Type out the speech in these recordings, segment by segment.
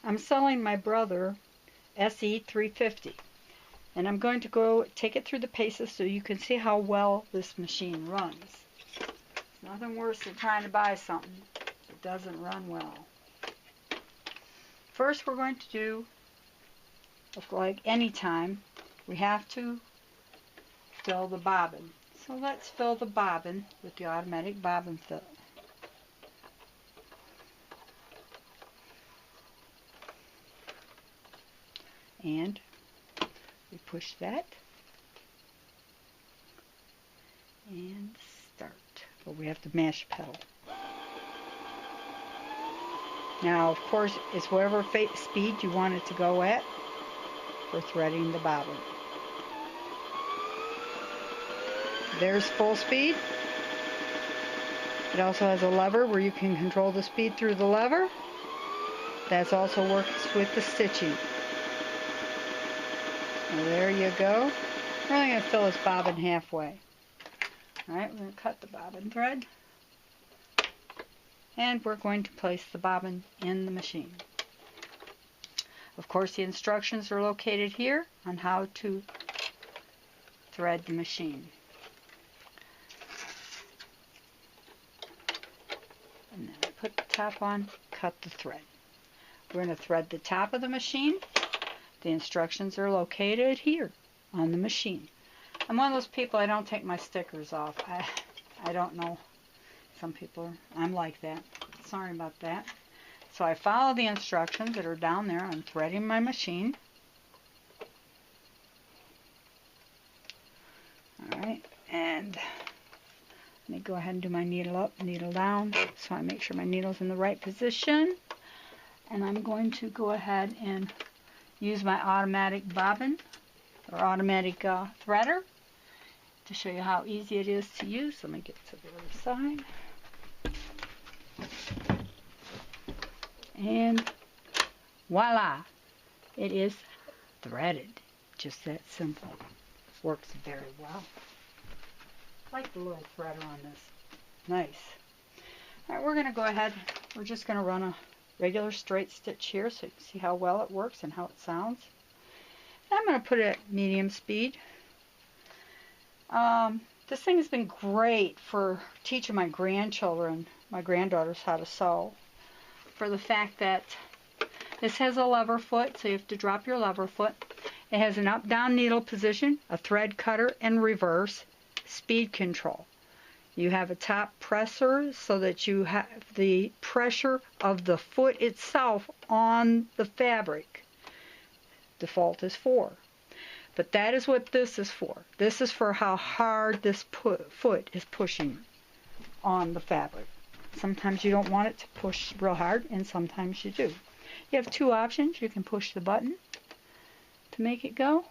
I'm selling my brother SE 350, and I'm going to go take it through the paces so you can see how well this machine runs. It's nothing worse than trying to buy something that doesn't run well. First, we're going to do, like any time, we have to fill the bobbin. So let's fill the bobbin with the automatic bobbin fill. And we push that and start. But we have to mash pedal. Now, of course, it's whatever speed you want it to go at for threading the bobbin. There's full speed. It also has a lever where you can control the speed through the lever. That also works with the stitching. Well, there you go. We're only going to fill this bobbin halfway. Alright, we're going to cut the bobbin thread. And we're going to place the bobbin in the machine. Of course, the instructions are located here on how to thread the machine. And then put the top on, cut the thread. We're going to thread the top of the machine. The instructions are located here on the machine. I'm one of those people, I don't take my stickers off. I don't know. Some people I'm like that. Sorry about that. So I follow the instructions that are down there on threading my machine. Alright, and let me go ahead and do my needle up, needle down, so I make sure my needle's in the right position. And I'm going to go ahead and use my automatic bobbin or automatic threader to show you how easy it is to use. Let me get to the other side. And voila! It is threaded. Just that simple. Works very well. I like the little threader on this. Nice. Alright, we're going to go ahead. We're just going to run a regular straight stitch here so you can see how well it works and how it sounds. And I'm going to put it at medium speed. This thing has been great for teaching my grandchildren, my granddaughters, how to sew. For the fact that this has a lever foot, so you have to drop your lever foot. It has an up-down needle position, a thread cutter, and reverse speed control. You have a top presser so that you have the pressure of the foot itself on the fabric. Default is 4. But that is what this is for. This is for how hard this foot is pushing on the fabric. Sometimes you don't want it to push real hard, and sometimes you do. You have two options. You can push the button to make it go.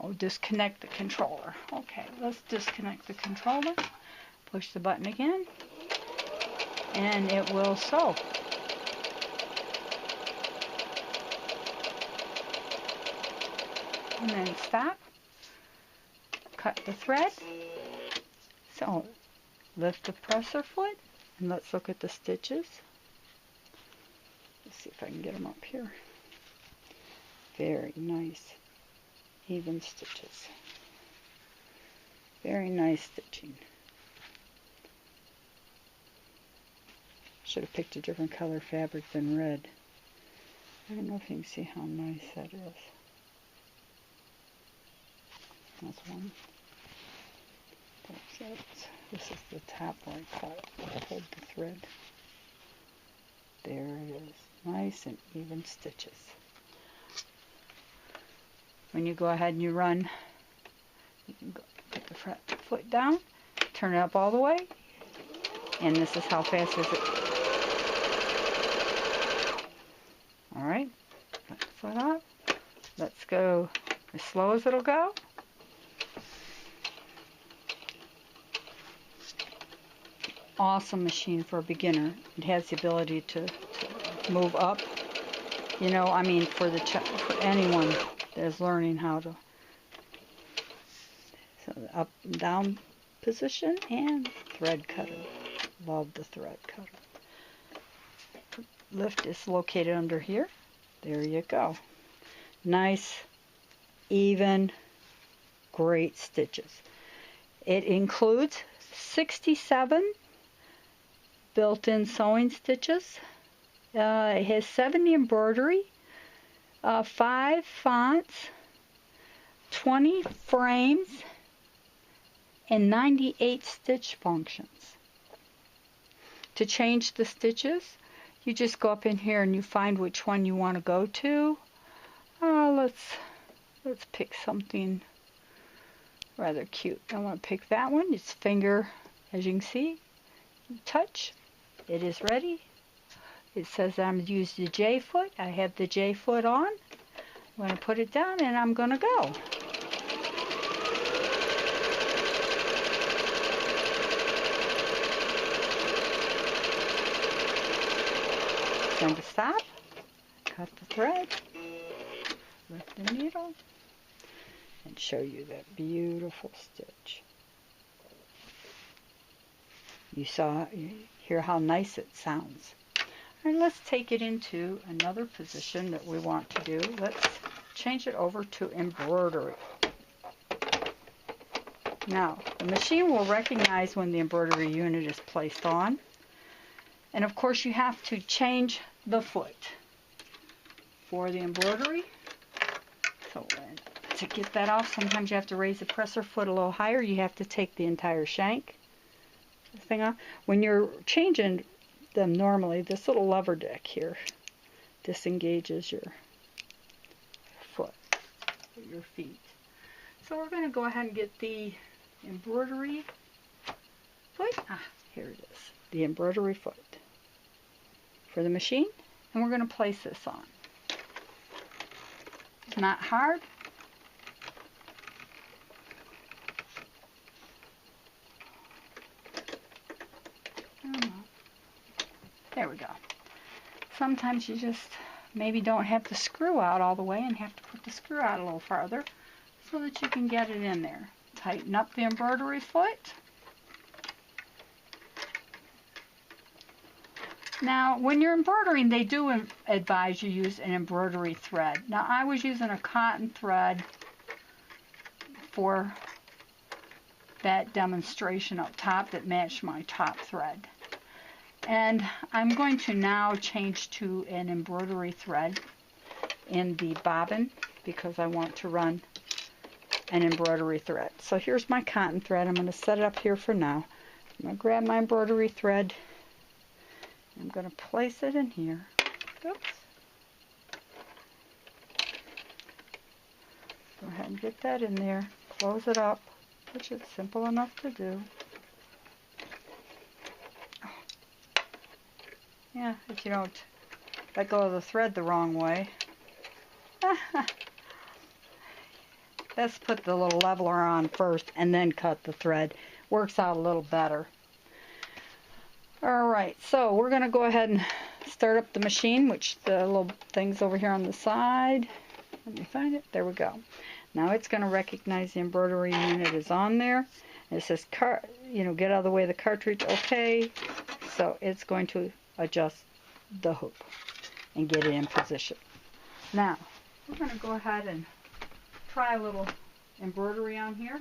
Oh, disconnect the controller. Okay, let's disconnect the controller. Push the button again, and it will sew. And then stop. Cut the thread. So, lift the presser foot, and let's look at the stitches. Let's see if I can get them up here. Very nice, even stitches. Very nice stitching. Should have picked a different color fabric than red. I don't know if you can see how nice that is. That's one. This is the top where I hold the thread. There it is. Nice and even stitches. When you go ahead and you run, you can go put the foot down, turn it up all the way, and this is how fast is it. Alright, put the foot up. Let's go as slow as it'll go. Awesome machine for a beginner. It has the ability to move up. You know, I mean, for anyone that is learning how to. So the up and down position and thread cutter. Love the thread cutter. lift is located under here. There you go. Nice, even, great stitches. It includes 67 built-in sewing stitches. It has 70 embroidery, 5 fonts, 20 frames, and 98 stitch functions. To change the stitches, you just go up in here and you find which one you want to go to. Let's pick something rather cute. I want to pick that one. It's finger, as you can see. Touch. It is ready. It says I'm going to use the J foot. I have the J foot on. I'm going to put it down and I'm going to go. Time to stop, cut the thread, lift the needle, and show you that beautiful stitch. You hear how nice it sounds. All right, let's take it into another position that we want to do. Let's change it over to embroidery. Now, the machine will recognize when the embroidery unit is placed on. And of course you have to change the foot for the embroidery. So to get that off, sometimes you have to raise the presser foot a little higher. You have to take the entire shank thing off. When you're changing them normally, this little lever deck here disengages your foot, your feet. So we're going to go ahead and get the embroidery foot. Here it is, the embroidery foot for the machine, and we're going to place this on. It's not hard. There we go. Sometimes you just maybe don't have the screw out all the way and have to put the screw out a little farther so that you can get it in there. Tighten up the embroidery foot. Now, when you're embroidering, they do advise you use an embroidery thread. Now, I was using a cotton thread for that demonstration up top that matched my top thread. And I'm going to now change to an embroidery thread in the bobbin because I want to run an embroidery thread. So here's my cotton thread. I'm going to set it up here for now. I'm going to grab my embroidery thread. I'm going to place it in here. Oops. Go ahead and get that in there. Close it up, which is simple enough to do. Yeah, if you don't let go of the thread the wrong way. Let's put the little leveler on first and then cut the thread. Works out a little better. Alright, so we're going to go ahead and start up the machine, which the little thing's over here on the side. Let me find it. There we go. Now it's going to recognize the embroidery unit is on there. It says, get out of the way of the cartridge, okay. So it's going to adjust the hoop and get it in position. Now, we're going to go ahead and try a little embroidery on here.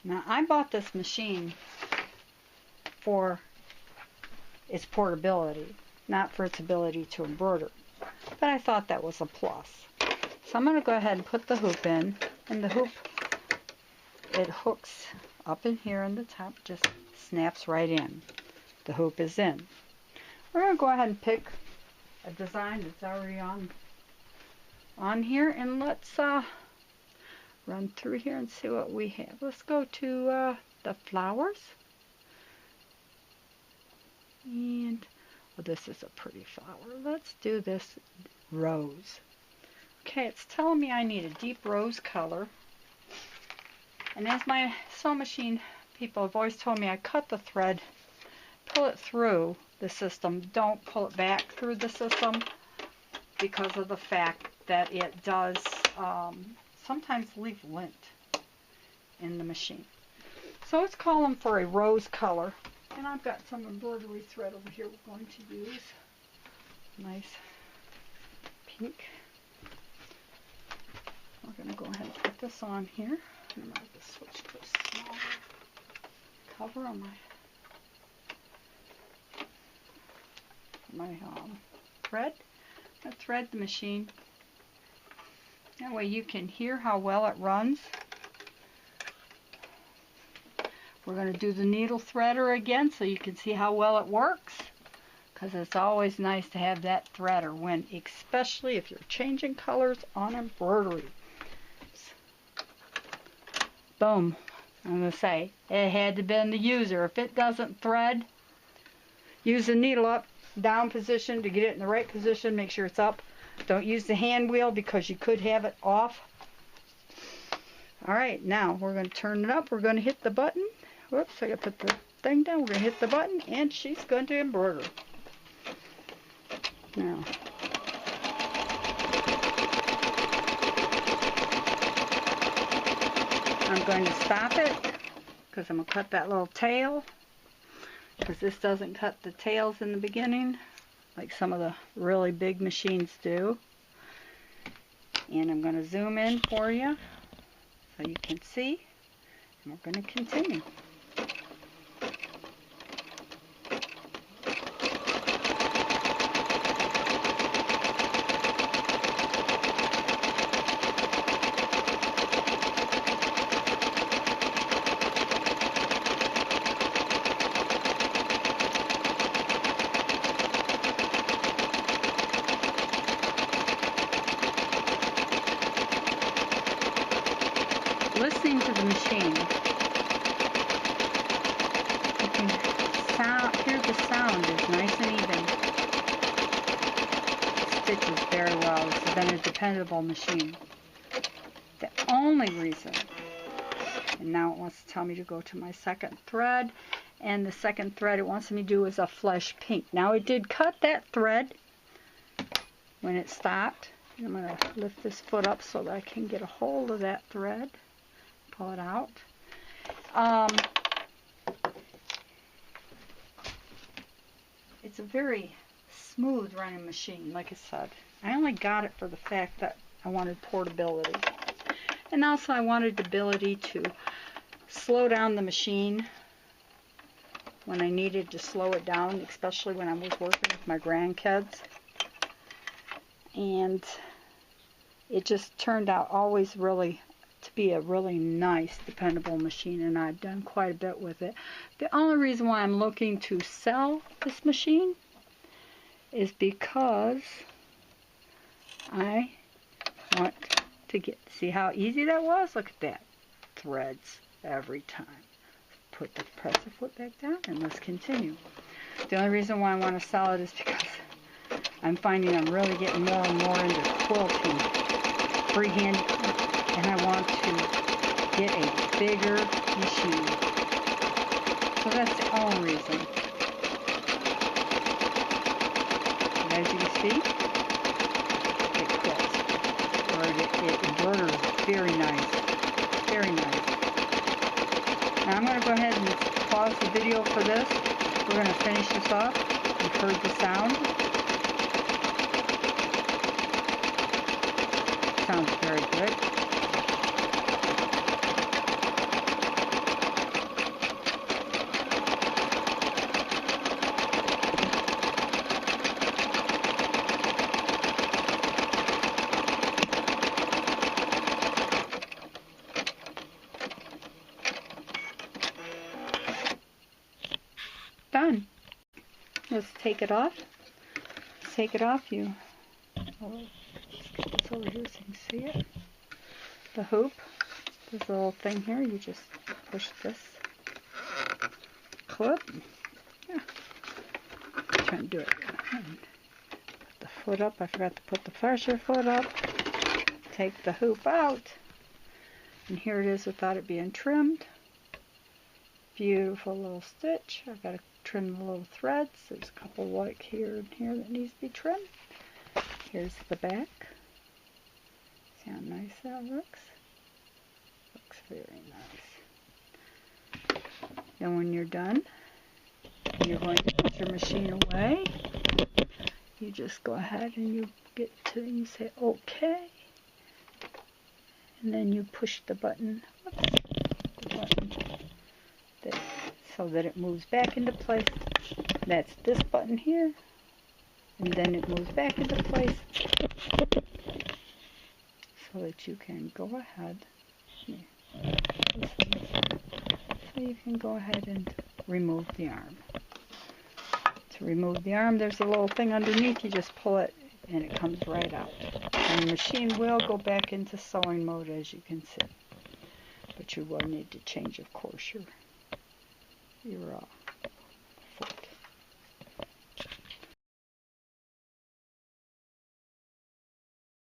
Now, I bought this machine for its portability, not for its ability to embroider. But I thought that was a plus. So I'm going to go ahead and put the hoop in, and the hoop, it hooks up in here in the top, just snaps right in. The hoop is in. We're going to go ahead and pick a design that's already on here, and let's run through here and see what we have. Let's go to the flowers. And this is a pretty flower. Let's do this rose. Okay, it's telling me I need a deep rose color. And as my sewing machine people have always told me, I cut the thread, pull it through the system. Don't pull it back through the system because of the fact that it does sometimes leave lint in the machine. So it's calling for a rose color. And I've got some embroidery thread over here we're going to use. Nice pink. We're going to go ahead and put this on here. I'm going to switch to a smaller cover on my thread. I thread the machine. That way you can hear how well it runs. We're going to do the needle threader again so you can see how well it works. Because it's always nice to have that threader when, especially if you're changing colors on embroidery. Boom. I'm going to say, it had to be in the user. If it doesn't thread, use the needle up, down position to get it in the right position. Make sure it's up. Don't use the hand wheel because you could have it off. Alright, now we're going to turn it up. We're going to hit the button. Whoops, I got to put the thing down. We're going to hit the button and she's going to embroider. Now, I'm going to stop it because I'm going to cut that little tail, because this doesn't cut the tails in the beginning like some of the really big machines do. And I'm going to zoom in for you so you can see, and we're going to continue. Listening to the machine, you can hear the sound is nice and even. It stitches very well. It's been a dependable machine. The only reason, and now it wants to tell me to go to my second thread, and the second thread it wants me to do is a flesh pink. Now it did cut that thread when it stopped. I'm going to lift this foot up so that I can get a hold of that thread. Pull it out. It's a very smooth running machine, like I said. I only got it for the fact that I wanted portability. And also I wanted the ability to slow down the machine when I needed to slow it down, especially when I was working with my grandkids. And it just turned out always really to be a really nice, dependable machine, and I've done quite a bit with it. The only reason why I'm looking to sell this machine is because I want to see how easy that was. Look at that. Threads every time. Press the foot back down, and let's continue. The only reason why I want to sell it is because I'm finding I'm really getting more and more into quilting, freehand, and I want to get a bigger machine. So that's the only reason. And as you can see, it quilts, or it embroiders very nice, very nice. Now I'm going to go ahead and pause the video for this. We're going to finish this off. You've heard the sound. Sounds very good. Done. Let's take it off. Take it off. Let's get this over here so you can see it. The hoop. There's a little thing here. You just push this clip. Yeah. I'm trying to do it. Put the foot up. I forgot to put the pressure foot up. Take the hoop out. And here it is without it being trimmed. Beautiful little stitch. I've got to trim the little threads. There's a couple like here and here that needs to be trimmed. Here's the back. See how nice that looks? Looks very nice. Then when you're done, when you're going to put your machine away, you just go ahead and you say okay, and then you push the button, there, so that it moves back into place. That's this button here, and then it moves back into place, so that you can go ahead. So you can go ahead and remove the arm. To remove the arm, there's a little thing underneath. You just pull it and it comes right out. And the machine will go back into sewing mode, as you can see. But you will need to change, of course, your